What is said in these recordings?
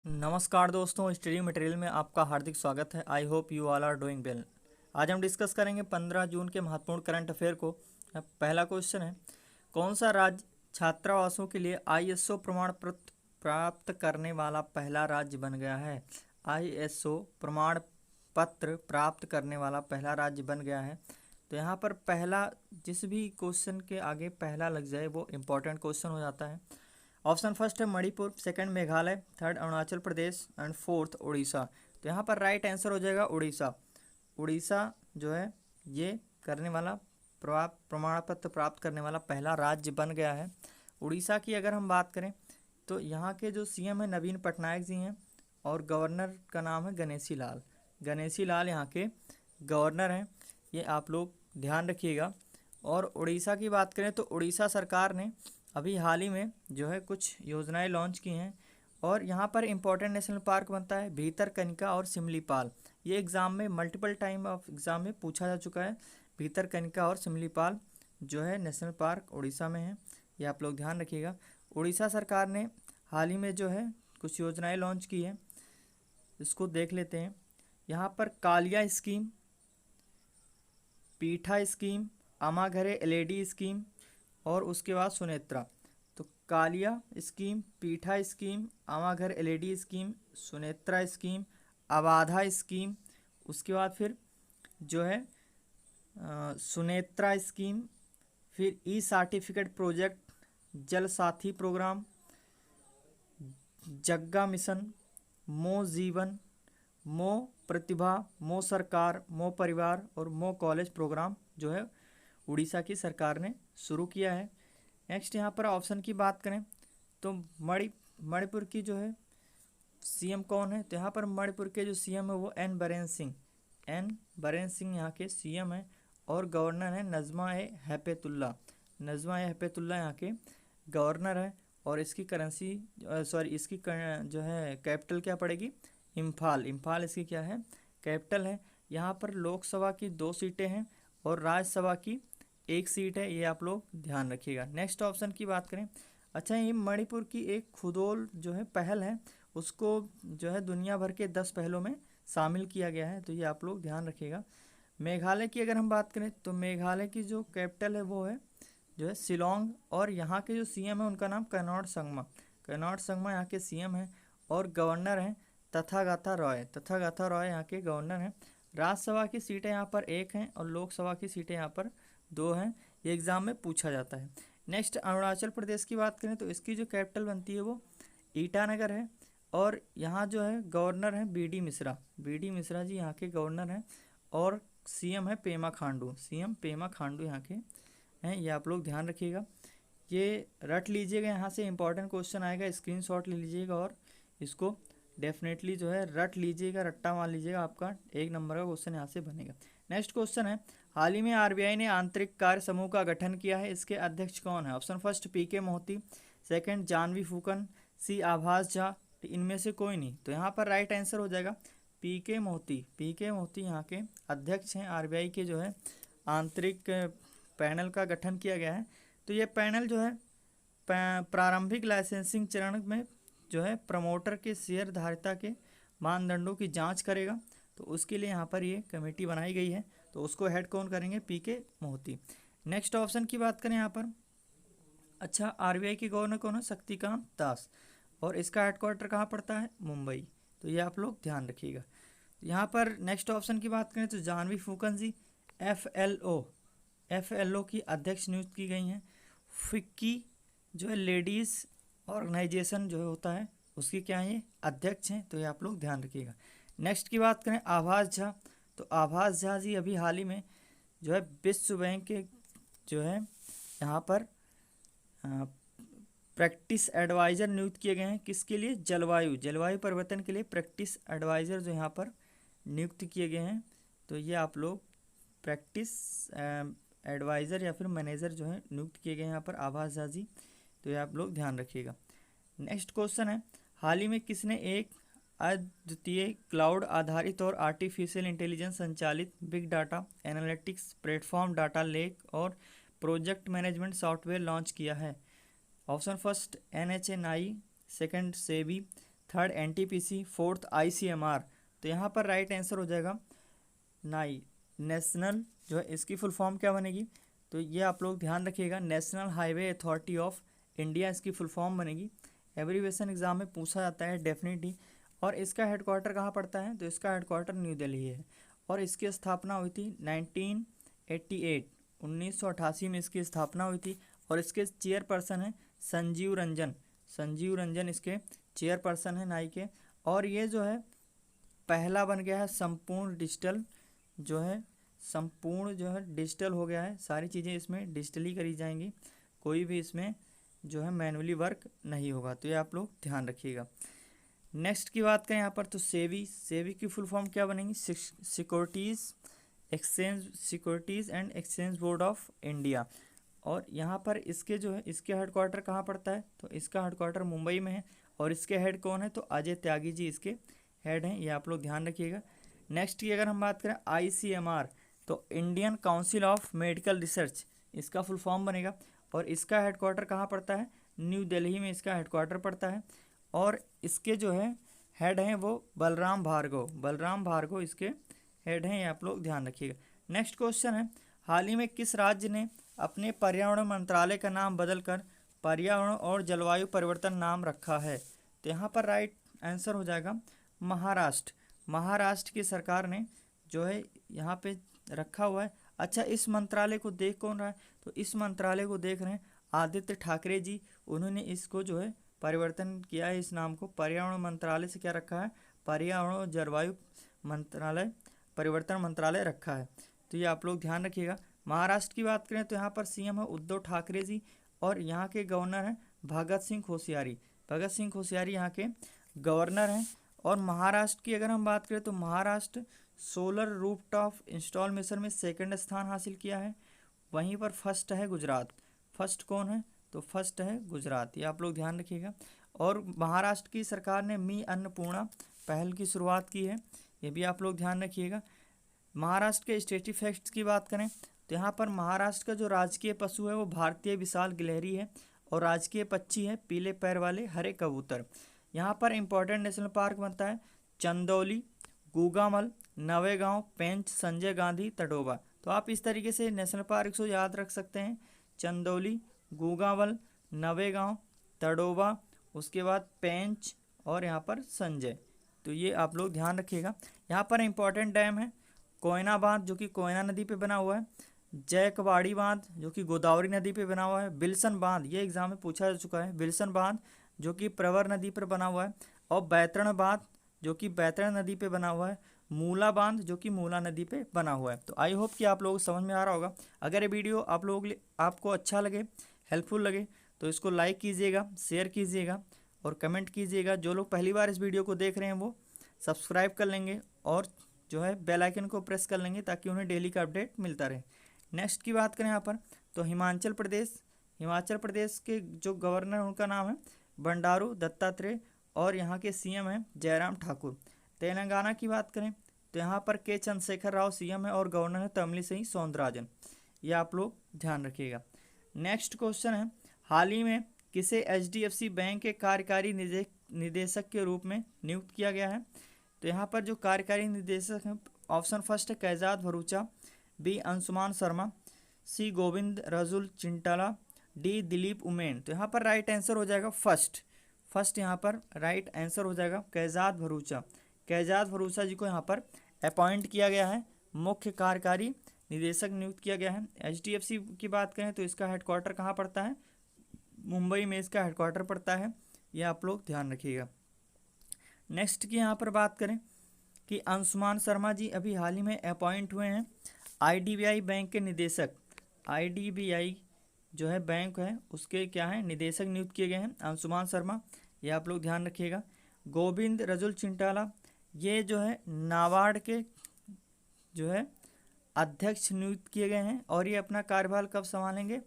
नमस्कार दोस्तों, study material में आपका हार्दिक स्वागत है। I hope you all are doing well. आज हम डिस्कस करेंगे 15 जून के महत्वपूर्ण करंट अफेयर को। अब पहला क्वेश्चन है, कौन सा राज्य छात्रावासों के लिए आईएसओ प्रमाण पत्र प्राप्त करने वाला पहला राज्य बन गया है? आईएसओ प्रमाण पत्र प्राप्त करने वाला पहला राज्य बन गया है। तो यहाँ पर पहला, जिस भी क्वेश्चन के आगे पहला लग जाए वो इम्पोर्टेंट क्वेश्चन हो जाता है। ऑप्शन फर्स्ट है Manipur, second Meghalaya, third Arunachal Pradesh and fourth Orissa. तो यहाँ पर राइट आंसर हो जाएगा उड़ीसा। उड़ीसा जो है ये करने वाला प्रमाण पत्र प्राप्त करने वाला पहला राज्य बन गया है। उड़ीसा की अगर हम बात करें तो यहाँ के जो सीएम है नवीन पटनायक जी हैं और गवर्नर का नाम है गणेशी लाल। गणेशी लाल यहाँ के गवर्नर हैं, ये आप लोग ध्यान रखिएगा। और उड़ीसा की बात करें तो उड़ीसा सरकार ने अभी हाल ही में जो है कुछ योजनाएं लॉन्च की हैं और यहाँ पर इम्पोर्टेंट नेशनल पार्क बनता है भीतरकनिका और सिमलीपाल। ये एग्ज़ाम में मल्टीपल टाइम ऑफ एग्ज़ाम में पूछा जा चुका है। भीतरकनिका और सिमलीपाल जो है नेशनल पार्क उड़ीसा में है, ये आप लोग ध्यान रखिएगा। उड़ीसा सरकार ने हाल ही में जो है कुछ योजनाएं लॉन्च की है, इसको देख लेते हैं। यहाँ पर Kalia scheme, Pitha scheme, Ama Ghare LED scheme और उसके बाद सुनेत्रा। तो Kalia scheme, Pitha scheme, Ama Ghar LED scheme, Sunetra scheme, Abadha scheme, उसके बाद फिर जो है सुनेत्रा स्कीम, फिर ई सर्टिफिकेट प्रोजेक्ट, जल साथी प्रोग्राम, जग्गा मिशन, मो जीवन, मो प्रतिभा, मो सरकार, मो परिवार और मो कॉलेज प्रोग्राम जो है उड़ीसा की सरकार ने शुरू किया है। नेक्स्ट यहाँ पर ऑप्शन की बात करें तो मणिपुर की जो है सीएम कौन है? तो यहाँ पर मणिपुर के जो सीएम है वो एन बरेन सिंह यहाँ के सीएम है और गवर्नर है नजमा ए हेपेतुल्ला। नजमा ए हेपेतुल्ला यहाँ के गवर्नर है और इसकी करेंसी इसकी जो है कैपिटल क्या पड़ेगी? इम्फाल इसकी क्या है? कैपिटल है। यहाँ पर लोकसभा की 2 सीटें हैं और राज्यसभा की 1 सीट है, ये आप लोग ध्यान रखिएगा। नेक्स्ट ऑप्शन की बात करें, अच्छा ये मणिपुर की एक खुदोल जो है पहल है, उसको जो है दुनिया भर के 10 पहलों में शामिल किया गया है, तो ये आप लोग ध्यान रखिएगा। मेघालय की अगर हम बात करें तो मेघालय की जो कैपिटल है वो है जो है शिलोंग और यहाँ के जो सीएम है उनका नाम कनॉट संगमा यहाँ के सीएम हैं और गवर्नर हैं तथागता रॉय यहाँ के गवर्नर हैं। राज्यसभा की सीटें यहाँ पर 1 हैं और लोकसभा की सीटें यहाँ पर 2 हैं, ये एग्ज़ाम में पूछा जाता है। नेक्स्ट अरुणाचल प्रदेश की बात करें तो इसकी जो कैपिटल बनती है वो ईटानगर है और यहाँ जो है गवर्नर हैं बी डी मिश्रा जी यहाँ के गवर्नर हैं और सीएम है पेमा खांडू यहाँ के हैं, ये आप लोग ध्यान रखिएगा। ये रट लीजिएगा, यहाँ से इंपॉर्टेंट क्वेश्चन आएगा, स्क्रीनशॉट ले लीजिएगा और इसको डेफिनेटली जो है रट लीजिएगा, रट्टा मार लीजिएगा, आपका 1 नंबर का क्वेश्चन यहाँ से बनेगा। नेक्स्ट क्वेश्चन है, हाल ही में आरबीआई ने आंतरिक कार्य समूह का गठन किया है, इसके अध्यक्ष कौन है? ऑप्शन फर्स्ट पीके मोहती, सेकंड जानवी फूकन, सी आभास झा, इनमें से कोई नहीं। तो यहाँ पर राइट आंसर हो जाएगा पीके मोहती यहाँ के अध्यक्ष हैं। आरबीआई के जो है आंतरिक पैनल का गठन किया गया है। तो ये पैनल जो है प्रारंभिक लाइसेंसिंग चरण में जो है प्रमोटर के शेयर धारिता के मानदंडों की जांच करेगा, तो उसके लिए यहाँ पर ये कमेटी बनाई गई है, तो उसको हेड कौन करेंगे? पीके मोहती। नेक्स्ट ऑप्शन की बात करें यहाँ पर, अच्छा आरबीआई के गवर्नर कौन है? शक्तिकांत दास और इसका हेडक्वार्टर कहाँ पड़ता है? मुंबई। तो ये आप लोग ध्यान रखिएगा। यहाँ पर नेक्स्ट ऑप्शन की बात करें तो जानवी फूकन जी एफएलओ की अध्यक्ष नियुक्त की गई हैं। फिक्की जो है लेडीज़ ऑर्गेनाइजेशन जो होता है उसकी क्या है? अध्यक्ष हैं, तो ये आप लोग ध्यान रखिएगा। नेक्स्ट की बात करें आभास झा, तो आभास झा जी अभी हाल ही में जो है विश्व बैंक के जो है यहाँ पर प्रैक्टिस एडवाइज़र नियुक्त किए गए हैं। किसके लिए? जलवायु परिवर्तन के लिए प्रैक्टिस एडवाइज़र जो यहाँ पर नियुक्त किए गए हैं। तो ये आप लोग प्रैक्टिस एडवाइज़र या फिर मैनेजर जो है नियुक्त किए गए हैं यहाँ पर आभास झा जी, तो ये आप लोग ध्यान रखिएगा। नेक्स्ट क्वेश्चन है, हाल ही में किसने एक अद्वितीय क्लाउड आधारित और आर्टिफिशियल इंटेलिजेंस संचालित big data analytics platform data lake और प्रोजेक्ट मैनेजमेंट सॉफ्टवेयर लॉन्च किया है? Option first NHNI, second SEBI, third NTPC, fourth ICMR. तो यहाँ पर राइट आंसर हो जाएगा नाई, नेशनल जो है इसकी फुल फॉर्म क्या बनेगी, तो ये आप लोग ध्यान रखिएगा, national highway authority of India इसकी फुल फॉर्म बनेगी। एब्रीवेशन एग्जाम में पूछा जाता है डेफिनेटली। और इसका हेडक्वार्टर कहाँ पड़ता है, तो इसका हेडक्वार्टर न्यू दिल्ली है। और इसकी स्थापना हुई थी 1988, 1988 में इसकी स्थापना हुई थी। और इसके चेयरपर्सन है संजीव रंजन, संजीव रंजन इसके चेयरपर्सन है नाई के। और ये जो है पहला बन गया है संपूर्ण डिजिटल, जो है संपूर्ण जो है डिजिटल हो गया है, सारी चीज़ें इसमें डिजिटली करी जाएंगी, कोई भी इसमें जो है मैनुअली वर्क नहीं होगा। तो ये आप लोग ध्यान रखिएगा। नेक्स्ट की बात करें यहाँ पर, तो सेवी, सेवी की फुल फॉर्म क्या बनेगी, securities and exchange board of India. और यहाँ पर इसके जो है इसके हेडक्वार्टर कहाँ पड़ता है, तो इसका हेडक्वार्टर मुंबई में है। और इसके हेड कौन है, तो अजय त्यागी जी इसके हेड हैं, ये आप लोग ध्यान रखिएगा। नेक्स्ट की अगर हम बात करें आईसीएमआर, तो Indian council of medical research इसका फुल फॉर्म बनेगा। और इसका हेडक्वार्टर कहाँ पड़ता है, न्यू दिल्ली में इसका हेडक्वार्टर पड़ता है। और इसके जो है हेड हैं वो बलराम भार्गव, बलराम भार्गव इसके हेड हैं, ये आप लोग ध्यान रखिएगा। नेक्स्ट क्वेश्चन है, हाल ही में किस राज्य ने अपने पर्यावरण मंत्रालय का नाम बदलकर पर्यावरण और जलवायु परिवर्तन नाम रखा है, तो यहाँ पर राइट आंसर हो जाएगा महाराष्ट्र। महाराष्ट्र की सरकार ने जो है यहाँ पे रखा हुआ है। अच्छा, इस मंत्रालय को देख कौन रहा है, तो इस मंत्रालय को देख रहे हैं आदित्य ठाकरे जी, उन्होंने इसको जो है परिवर्तन किया है, इस नाम को पर्यावरण मंत्रालय से क्या रखा है, पर्यावरण और जलवायु मंत्रालय परिवर्तन मंत्रालय रखा है। तो ये आप लोग ध्यान रखिएगा। महाराष्ट्र की बात करें तो यहाँ पर सीएम है उद्धव ठाकरे जी, और यहाँ के गवर्नर हैं भगत सिंह कोश्यारी, भगत सिंह कोश्यारी यहाँ के गवर्नर हैं। और महाराष्ट्र की अगर हम बात करें तो महाराष्ट्र सोलर रूफटॉप इंस्टॉलेशन में सेकंड स्थान हासिल किया है। वहीं पर फर्स्ट है गुजरात, फर्स्ट कौन है, तो फर्स्ट है गुजरात, ये आप लोग ध्यान रखिएगा। और महाराष्ट्र की सरकार ने मी अन्नपूर्णा पहल की शुरुआत की है, ये भी आप लोग ध्यान रखिएगा। महाराष्ट्र के स्टेटिक फैक्ट्स की बात करें तो यहाँ पर महाराष्ट्र का जो राजकीय पशु है वो भारतीय विशाल गिलहरी है। और राजकीय पक्षी है पीले पैर वाले हरे कबूतर। यहाँ पर इंपॉर्टेंट नेशनल पार्क बनता है चंदौली, गूगामल, नवेगांव, पेंच, संजय गांधी, तडोबा। तो आप इस तरीके से नेशनल पार्क को याद रख सकते हैं, चंदौली, गूगामल, नवेगांव, तडोबा, उसके बाद पेंच और यहाँ पर संजय। तो ये आप लोग ध्यान रखिएगा। यहाँ पर इंपॉर्टेंट डैम है कोयना बांध जो कि कोयना नदी पे बना हुआ है, जयकवाड़ी बांध जो कि गोदावरी नदी पे बना हुआ है, बिल्सन बांध ये एग्जाम में पूछा जा चुका है, बिल्सन बांध जो कि प्रवर नदी पर बना हुआ है, और बैतरण बांध जो कि बैतरण नदी पे बना हुआ है, मूला बांध जो कि मूला नदी पे बना हुआ है। तो आई होप कि आप लोगों को समझ में आ रहा होगा। अगर ये वीडियो आप लोगों के लिए आपको अच्छा लगे, हेल्पफुल लगे, तो इसको लाइक कीजिएगा, शेयर कीजिएगा और कमेंट कीजिएगा। जो लोग पहली बार इस वीडियो को देख रहे हैं वो सब्सक्राइब कर लेंगे और जो है बेल आइकन को प्रेस कर लेंगे ताकि उन्हें डेली का अपडेट मिलता रहे। नेक्स्ट की बात करें यहाँ पर तो हिमाचल प्रदेश के जो गवर्नर उनका नाम है बंडारू दत्तात्रेय और यहाँ के सीएम हैं जयराम ठाकुर। तेलंगाना की बात करें तो यहाँ पर के चंद्रशेखर राव सीएम है और गवर्नर है तमिलिसई सौंदरराजन, ये आप लोग ध्यान रखिएगा। नेक्स्ट क्वेश्चन है, हाल ही में किसे एचडीएफसी बैंक के कार्यकारी निदेशक के रूप में नियुक्त किया गया है, तो यहाँ पर जो कार्यकारी निदेशक हैं ऑप्शन फर्स्ट है कैजाद भरूचा, बी अंशुमान शर्मा, सी गोविंद रजुल चिंटाला, डी दिलीप उमेन। तो यहाँ पर राइट आंसर हो जाएगा फर्स्ट यहाँ पर राइट आंसर हो जाएगा कैजाद भरूचा जी को यहाँ पर अपॉइंट किया गया है, मुख्य कार्यकारी निदेशक नियुक्त किया गया है। एचडीएफसी की बात करें तो इसका हेडक्वार्टर कहाँ पड़ता है, मुंबई में इसका हेडक्वार्टर पड़ता है, ये आप लोग ध्यान रखिएगा। नेक्स्ट की यहाँ पर बात करें कि अंशुमान शर्मा जी अभी हाल ही में अपॉइंट हुए हैं आईडीबीआई बैंक के निदेशक, आईडीबीआई जो है बैंक है उसके क्या है निदेशक नियुक्त किए गए हैं अंशुमान शर्मा, ये आप लोग ध्यान रखिएगा। गोविंद रजुल चिंटाला ये जो है नाबार्ड के जो है अध्यक्ष नियुक्त किए गए हैं और ये अपना कार्यभार कब संभालेंगे,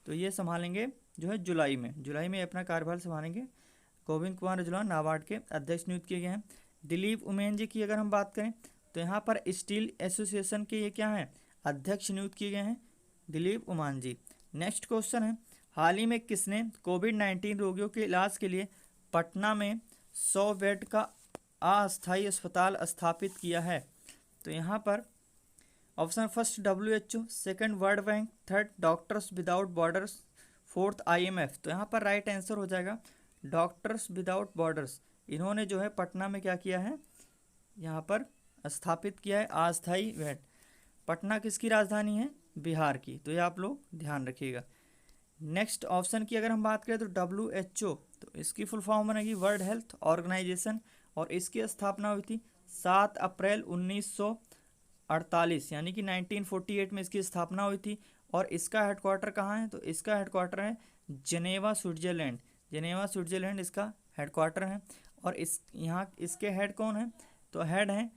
तो ये संभालेंगे जो है जुलाई में अपना कार्यभार संभालेंगे। गोविंद कुमार रजुला नाबार्ड के अध्यक्ष नियुक्त किए गए हैं। दिलीप उमेन जी की अगर हम बात करें तो यहाँ पर स्टील एसोसिएशन के ये क्या हैं अध्यक्ष नियुक्त किए गए हैं दिलीप उमान जी। नेक्स्ट क्वेश्चन है, हाल ही में किसने कोविड-19 रोगियों के इलाज के लिए पटना में 100 बेड का अस्थायी अस्पताल स्थापित किया है? तो यहाँ पर option first WHO, second world bank, third doctors without borders, fourth IMF। तो यहाँ पर राइट आंसर हो जाएगा डॉक्टर्स विदाउट बॉर्डर्स। इन्होंने जो है पटना में क्या किया है, यहाँ पर स्थापित किया है अस्थायी बेड। पटना किसकी राजधानी है? बिहार की। तो ये आप लोग ध्यान रखिएगा। नेक्स्ट ऑप्शन की अगर हम बात करें तो WHO, तो इसकी फुल फॉर्म बनेगी वर्ल्ड हेल्थ ऑर्गेनाइजेशन, और इसकी स्थापना हुई थी 7 अप्रैल 1948, यानी कि 1948 में इसकी स्थापना हुई थी। और इसका हेडक्वार्टर कहाँ है? तो इसका हेडक्वार्टर है जिनेवा, स्विट्जरलैंड। जिनेवा, स्विट्जरलैंड इसका हेडक्वार्टर है। और यहाँ इसके हेड कौन है? तो हेड हैं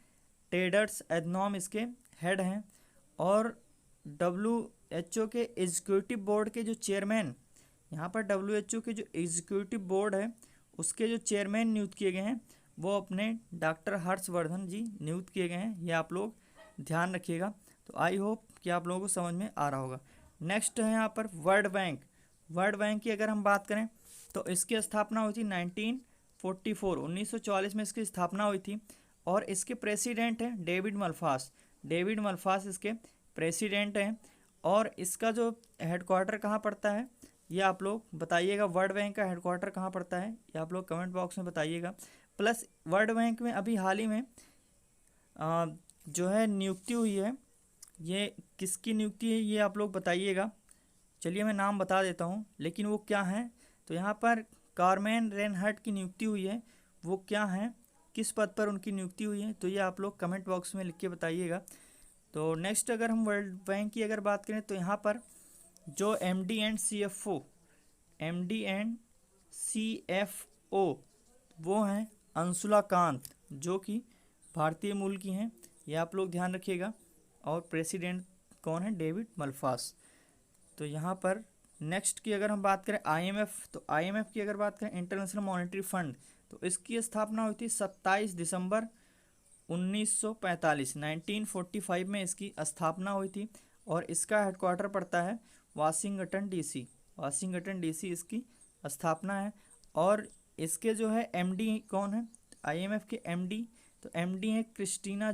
टेड्रस एडनॉम, इसके हेड हैं। और WHO के एग्जीक्यूटिव बोर्ड के जो चेयरमैन, यहाँ पर WHO के जो एग्जीक्यूटिव बोर्ड है उसके जो चेयरमैन नियुक्त किए गए हैं वो अपने डॉक्टर हर्षवर्धन जी नियुक्त किए गए हैं। ये आप लोग ध्यान रखिएगा। तो आई होप कि आप लोगों को समझ में आ रहा होगा। नेक्स्ट है यहाँ पर वर्ल्ड बैंक। वर्ल्ड बैंक की अगर हम बात करें तो इसकी स्थापना हुई थी 1944 में इसकी स्थापना हुई थी। और इसके प्रेसिडेंट हैं डेविड मल्पास। डेविड मल्पास इसके प्रेसिडेंट हैं। और इसका जो हेडक्वार्टर कहाँ पड़ता है ये आप लोग बताइएगा। वर्ल्ड बैंक का हेडक्वार्टर कहाँ पड़ता है ये आप लोग कमेंट बॉक्स में बताइएगा। प्लस वर्ल्ड बैंक में अभी हाल ही में जो है नियुक्ति हुई है, ये किसकी नियुक्ति है ये आप लोग बताइएगा। चलिए मैं नाम बता देता हूँ, लेकिन वो क्या है? तो यहाँ पर कार्मेन रेनहार्ट की नियुक्ति हुई है। वो क्या है, किस पद पर उनकी नियुक्ति हुई है? तो ये आप लोग कमेंट बॉक्स में लिख के बताइएगा। तो नेक्स्ट अगर हम वर्ल्ड बैंक की अगर बात करें तो यहाँ पर जो MD एंड CFO वो हैं अंशुला कांत, जो कि भारतीय मूल की हैं। ये आप लोग ध्यान रखिएगा। और प्रेसिडेंट कौन है? डेविड मल्पास। तो यहाँ पर नेक्स्ट की अगर हम बात करें IMF, तो IMF की अगर बात करें इंटरनेशनल मॉनेटरी फंड, तो इसकी स्थापना हुई थी 27 दिसंबर 1945 में इसकी स्थापना हुई थी। और इसका हेडक्वार्टर पड़ता है वाशिंगटन DC। वाशिंगटन DC इसकी स्थापना है। और इसके जो है MD कौन है? IMF के MD, तो MD है क्रिस्टीना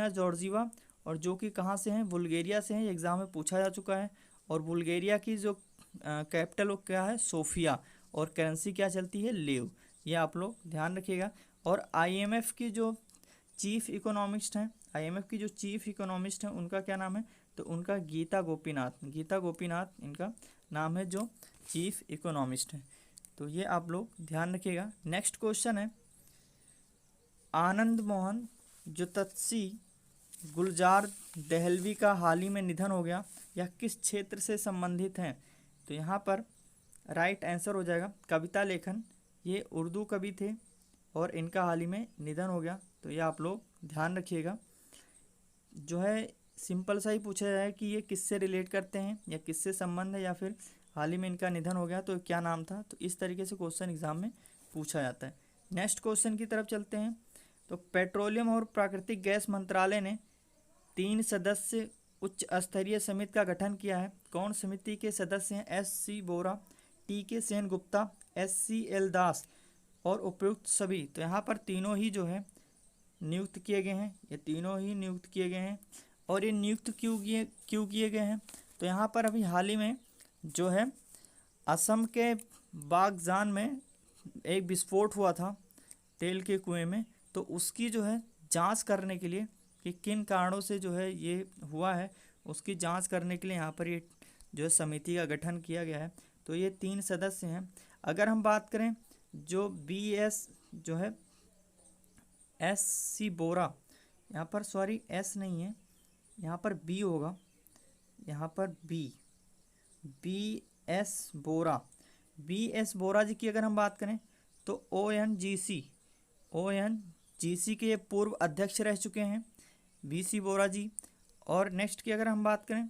जॉर्जीवा। और जो कि कहाँ से हैं? बुल्गारिया से हैं। एग्ज़ाम में पूछा जा चुका है। और बुल्गारिया की जो कैपिटल वो क्या है? सोफिया। और करेंसी क्या चलती है? लेव। ये आप लोग ध्यान रखिएगा। और IMF की जो चीफ इकोनॉमिस्ट हैं, उनका क्या नाम है? तो उनका गीता गोपीनाथ इनका नाम है, जो चीफ इकोनॉमिस्ट हैं। तो ये आप लोग ध्यान रखिएगा। नेक्स्ट क्वेश्चन है आनंद मोहन जुत्तसी गुलजार दहलवी का हाल ही में निधन हो गया, यह किस क्षेत्र से संबंधित हैं? तो यहाँ पर राइट आंसर हो जाएगा कविता लेखन। ये उर्दू कवि थे और इनका हाल ही में निधन हो गया। तो ये आप लोग ध्यान रखिएगा। जो है सिंपल सा ही पूछा जाए कि ये किससे रिलेट करते हैं या किससे संबंध है, या फिर हाल ही में इनका निधन हो गया तो क्या नाम था। तो इस तरीके से क्वेश्चन एग्जाम में पूछा जाता है। नेक्स्ट क्वेश्चन की तरफ चलते हैं। तो पेट्रोलियम और प्राकृतिक गैस मंत्रालय ने 3 सदस्य उच्च स्तरीय समिति का गठन किया है। कौन समिति के सदस्य हैं? SC बोरा, TK सेनगुप्ता, SCL दास और उपयुक्त सभी। तो यहाँ पर तीनों ही जो है नियुक्त किए गए हैं। ये तीनों ही नियुक्त किए गए हैं। और ये नियुक्त क्यों किए गए हैं? तो यहाँ पर अभी हाल ही में जो है असम के बागजान में एक विस्फोट हुआ था तेल के कुएं में। तो उसकी जो है जांच करने के लिए कि किन कारणों से जो है ये हुआ है, उसकी जांच करने के लिए यहाँ पर ये जो है समिति का गठन किया गया है। तो ये 3 सदस्य हैं। अगर हम बात करें जो BS जो है SC बोरा, यहाँ पर सॉरी S नहीं है, यहाँ पर B होगा। यहाँ पर BS बोरा जी की अगर हम बात करें तो ONGC के ये पूर्व अध्यक्ष रह चुके हैं BC बोरा जी। और नेक्स्ट की अगर हम बात करें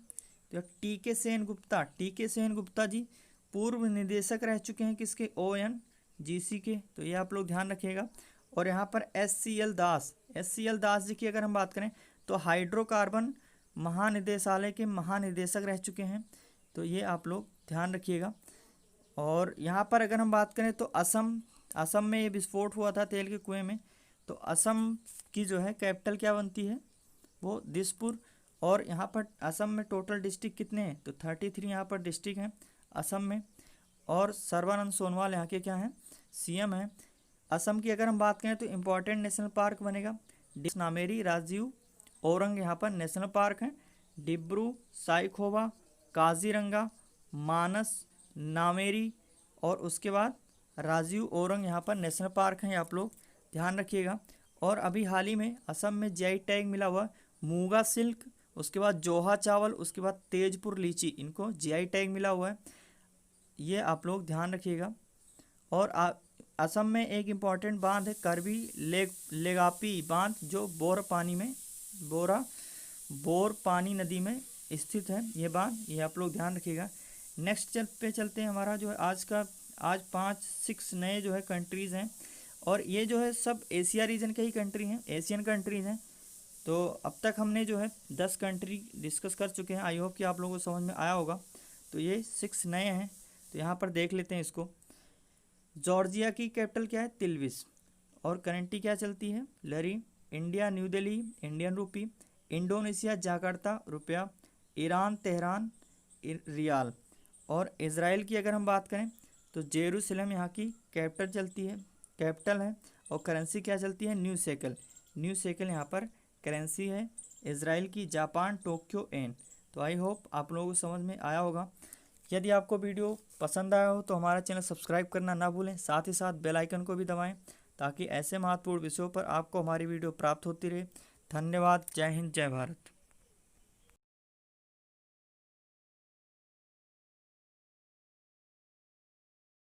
तो TK सेनगुप्ता जी पूर्व निदेशक रह चुके हैं किसके? ONGC के। तो ये आप लोग ध्यान रखिएगा। और यहाँ पर SCL दास जी की अगर हम बात करें तो हाइड्रोकार्बन महानिदेशालय के महानिदेशक रह चुके हैं। तो ये आप लोग ध्यान रखिएगा। और यहाँ पर अगर हम बात करें तो असम असम में ये विस्फोट हुआ था तेल के कुएं में। तो असम की जो है कैपिटल क्या बनती है, वो दिसपुर। और यहाँ पर असम में टोटल डिस्ट्रिक्ट कितने हैं, तो 33 यहाँ पर डिस्ट्रिक्ट हैं असम में। और सर्बानंद सोनोवाल यहाँ के क्या हैं, सीएम हैं। असम की अगर हम बात करें तो इम्पोर्टेंट नेशनल पार्क बनेगा नामेरी, राजीव औरंग यहाँ पर नेशनल पार्क हैं। डिब्रू साइखोवा, काजीरंगा, मानस, नामेरी और उसके बाद राजीव औरंग यहाँ पर नेशनल पार्क हैं, आप लोग ध्यान रखिएगा। और अभी हाल ही में असम में जीआई टैग मिला हुआ मूंगा सिल्क, उसके बाद जोहा चावल, उसके बाद तेजपुर लीची, इनको जीआई टैग मिला हुआ है, ये आप लोग ध्यान रखिएगा। और असम में एक इम्पॉर्टेंट बांध है करबी लेगापी बांध, जो बोर पानी नदी में स्थित है ये बांध, ये आप लोग ध्यान रखिएगा। नेक्स्ट पे चलते हैं। हमारा जो है आज 5-6 नए जो है कंट्रीज़ हैं, और ये जो है सब एशिया रीजन के ही कंट्री हैं, एशियन कंट्रीज़ हैं। तो अब तक हमने जो है 10 कंट्री डिस्कस कर चुके हैं। आई होप कि आप लोगों को समझ में आया होगा। तो ये 6 नए हैं, तो यहाँ पर देख लेते हैं इसको। जॉर्जिया की कैपिटल क्या है, तिल्विस। और करेंसी क्या चलती है, लरी। India New Delhi, Indian rupee. Indonesia Jakarta, रुपया। Iran Tehran, rial. और इज़राइल की अगर हम बात करें तो जेरूसलम यहाँ की कैपिटल है। और करेंसी क्या चलती है, न्यू शेकल यहाँ पर करेंसी है इज़राइल की। Japan Tokyo yen. तो आई होप आप लोगों को समझ में आया होगा। यदि आपको वीडियो पसंद आया हो तो हमारा चैनल सब्सक्राइब करना ना भूलें, साथ ही साथ बेल आइकन को भी दबाएं, ताकि ऐसे महत्वपूर्ण विषयों पर आपको हमारी वीडियो प्राप्त होती रहे। धन्यवाद। जय हिंद, जय भारत।